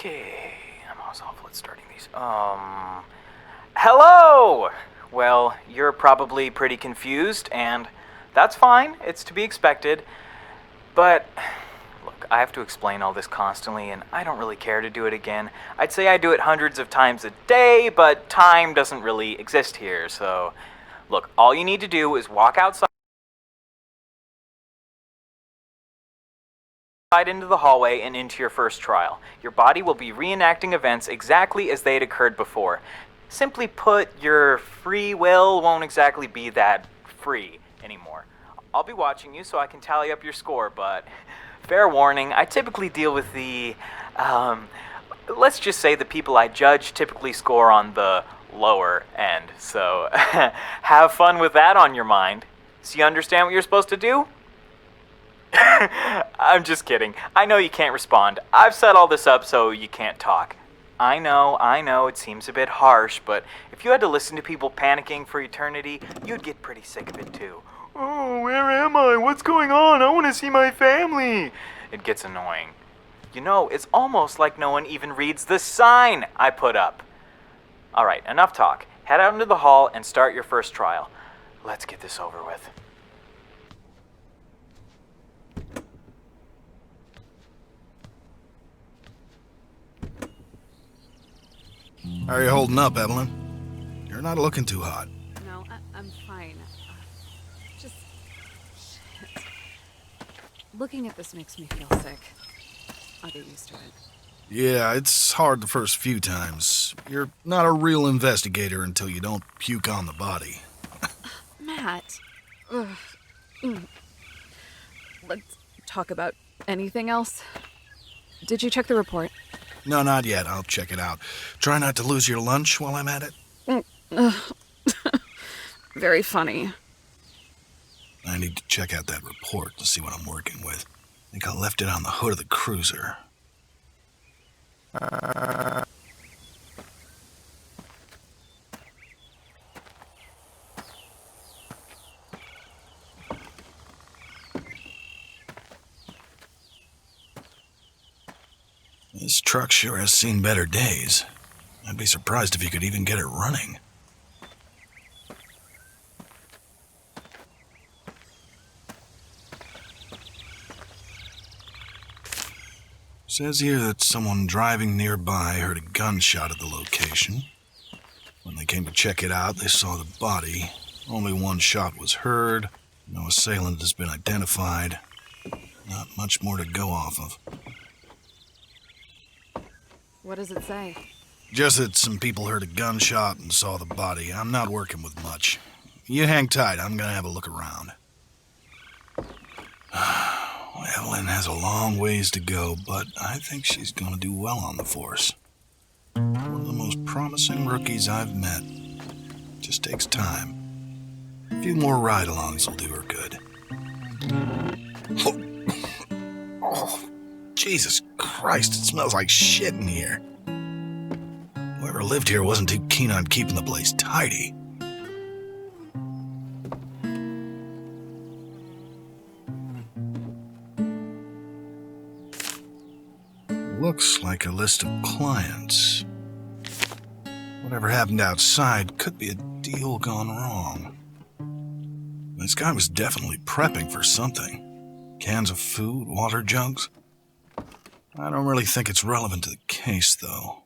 Okay, I'm always awful at starting these. Hello! Well, you're probably pretty confused, and that's fine. It's to be expected. But, look, I have to explain all this constantly, and I don't really care to do it again. I'd say I do it hundreds of times a day, but time doesn't really exist here, so... Look, all you need to do is walk outside into the hallway and into your first trial. Your body will be reenacting events exactly as they had occurred before. Simply put, your free will won't exactly be that free anymore. I'll be watching you so I can tally up your score, but fair warning, I typically deal with let's just say the people I judge typically score on the lower end, so have fun with that on your mind. So you understand what you're supposed to do? I'm just kidding. I know you can't respond. I've set all this up so you can't talk. I know, it seems a bit harsh, but if you had to listen to people panicking for eternity, you'd get pretty sick of it too. Oh, where am I? What's going on? I want to see my family. It gets annoying. You know, it's almost like no one even reads the sign I put up. Alright, enough talk. Head out into the hall and start your first trial. Let's get this over with. How are you holding up, Evelyn? You're not looking too hot. No, I'm fine. Just... shit. Looking at this makes me feel sick. I'll get used to it. Yeah, it's hard the first few times. You're not a real investigator until you don't puke on the body. Matt. Ugh. Let's talk about anything else. Did you check the report? No, not yet. I'll check it out. Try not to lose your lunch while I'm at it. Very funny. I need to check out that report to see what I'm working with. I think I left it on the hood of the cruiser. This truck sure has seen better days. I'd be surprised if you could even get it running. Says here that someone driving nearby heard a gunshot at the location. When they came to check it out, they saw the body. Only one shot was heard. No assailant has been identified. Not much more to go off of. What does it say? Just that some people heard a gunshot and saw the body. I'm not working with much. You hang tight, I'm gonna have a look around. Evelyn has a long ways to go, but I think she's gonna do well on the force. One of the most promising rookies I've met. Just takes time. A few more ride-alongs will do her good. Oh, Jesus Christ, it smells like shit in here. Whoever lived here wasn't too keen on keeping the place tidy. Looks like a list of clients. Whatever happened outside could be a deal gone wrong. This guy was definitely prepping for something. Cans of food, water jugs. I don't really think it's relevant to the case, though.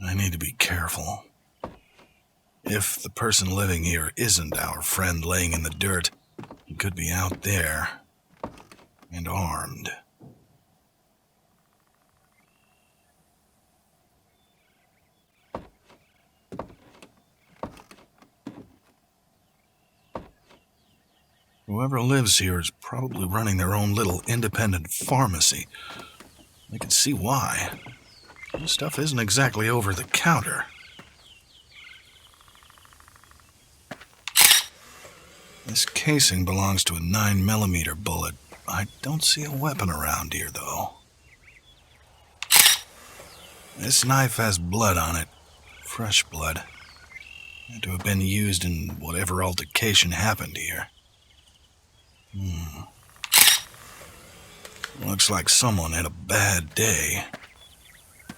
I need to be careful. If the person living here isn't our friend laying in the dirt, he could be out there and armed. Whoever lives here is probably running their own little independent pharmacy. I can see why. This stuff isn't exactly over the counter. This casing belongs to a 9mm bullet. I don't see a weapon around here, though. This knife has blood on it. Fresh blood. Had to have been used in whatever altercation happened here. Looks like someone had a bad day.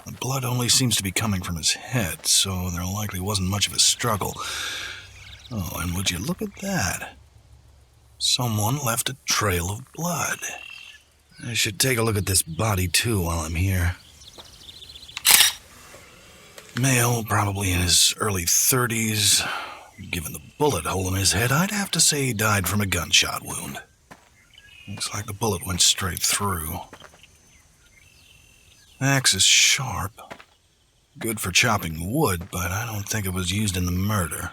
The blood only seems to be coming from his head, so there likely wasn't much of a struggle. Oh, and would you look at that? Someone left a trail of blood. I should take a look at this body, too, while I'm here. Male, probably in his early 30s. Given the bullet hole in his head, I'd have to say he died from a gunshot wound. Looks like the bullet went straight through. Axe is sharp. Good for chopping wood, but I don't think it was used in the murder.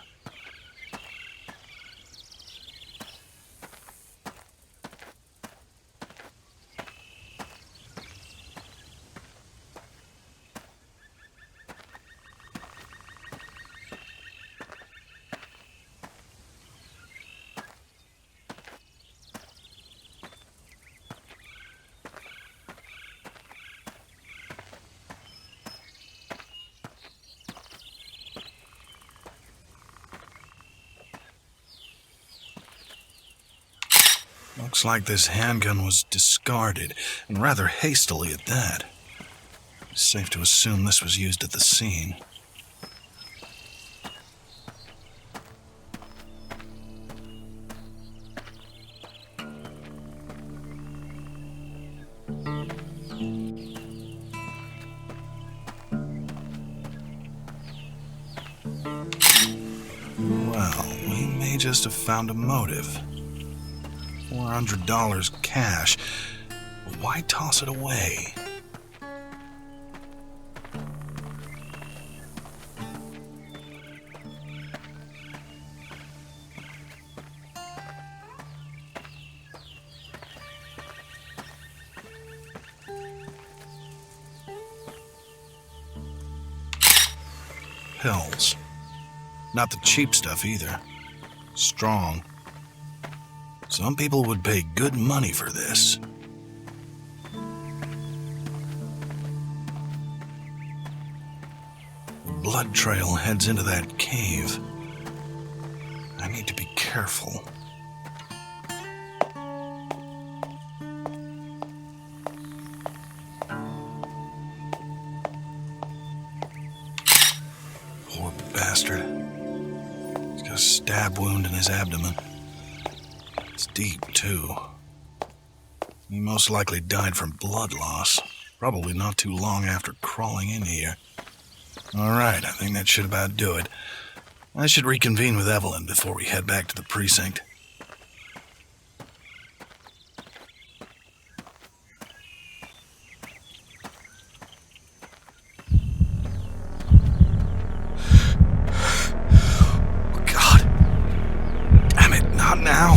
Looks like this handgun was discarded, and rather hastily at that. It's safe to assume this was used at the scene. Well, we may just have found a motive. $400 cash. But why toss it away? Pills. Not the cheap stuff either. Strong. Some people would pay good money for this. The blood trail heads into that cave. I need to be careful. Poor bastard. He's got a stab wound in his abdomen. It's deep, too. He most likely died from blood loss. Probably not too long after crawling in here. All right, I think that should about do it. I should reconvene with Evelyn before we head back to the precinct. Oh, God. Damn it, not now.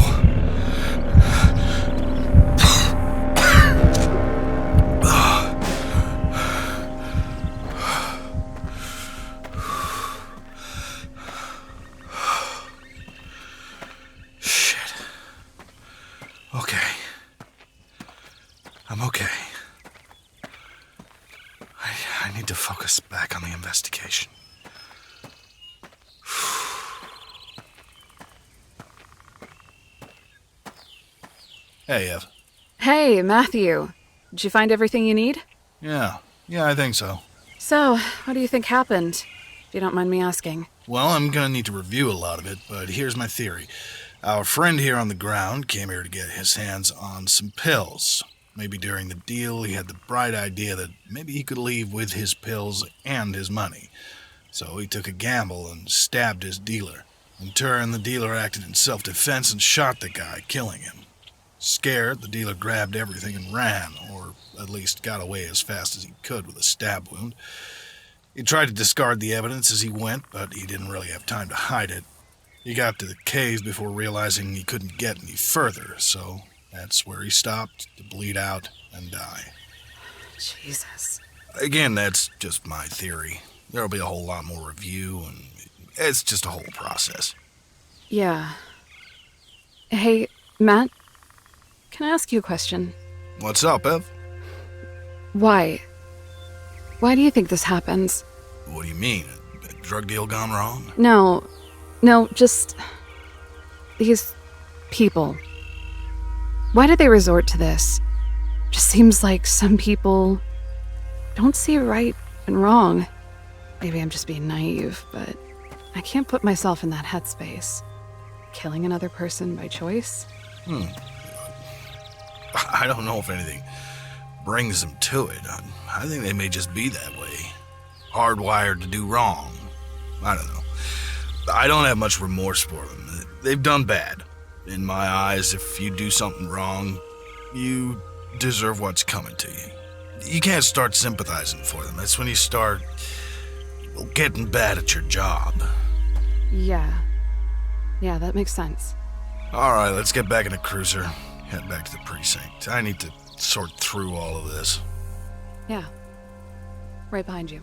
I'm okay. I need to focus back on the investigation. Hey, Ev. Hey, Matthew. Did you find everything you need? Yeah, I think so. So, what do you think happened? If you don't mind me asking. Well, I'm gonna need to review a lot of it, but here's my theory. Our friend here on the ground came here to get his hands on some pills. Maybe during the deal, he had the bright idea that maybe he could leave with his pills and his money. So he took a gamble and stabbed his dealer. In turn, the dealer acted in self-defense and shot the guy, killing him. Scared, the dealer grabbed everything and ran, or at least got away as fast as he could with a stab wound. He tried to discard the evidence as he went, but he didn't really have time to hide it. He got to the cave before realizing he couldn't get any further, so that's where he stopped to bleed out and die. Jesus. Again, that's just my theory. There'll be a whole lot more review, and it's just a whole process. Yeah. Hey, Matt, can I ask you a question? What's up, Ev? Why? Why do you think this happens? What do you mean? A drug deal gone wrong? No, just these people. Why do they resort to this? Just seems like some people don't see right and wrong. Maybe I'm just being naive, but I can't put myself in that headspace. Killing another person by choice? I don't know if anything brings them to it. I think they may just be that way. Hardwired to do wrong. I don't know. I don't have much remorse for them. They've done bad. In my eyes, if you do something wrong, you deserve what's coming to you. You can't start sympathizing for them. That's when you start getting bad at your job. Yeah, that makes sense. All right, let's get back in the cruiser. Head back to the precinct. I need to sort through all of this. Yeah, right behind you.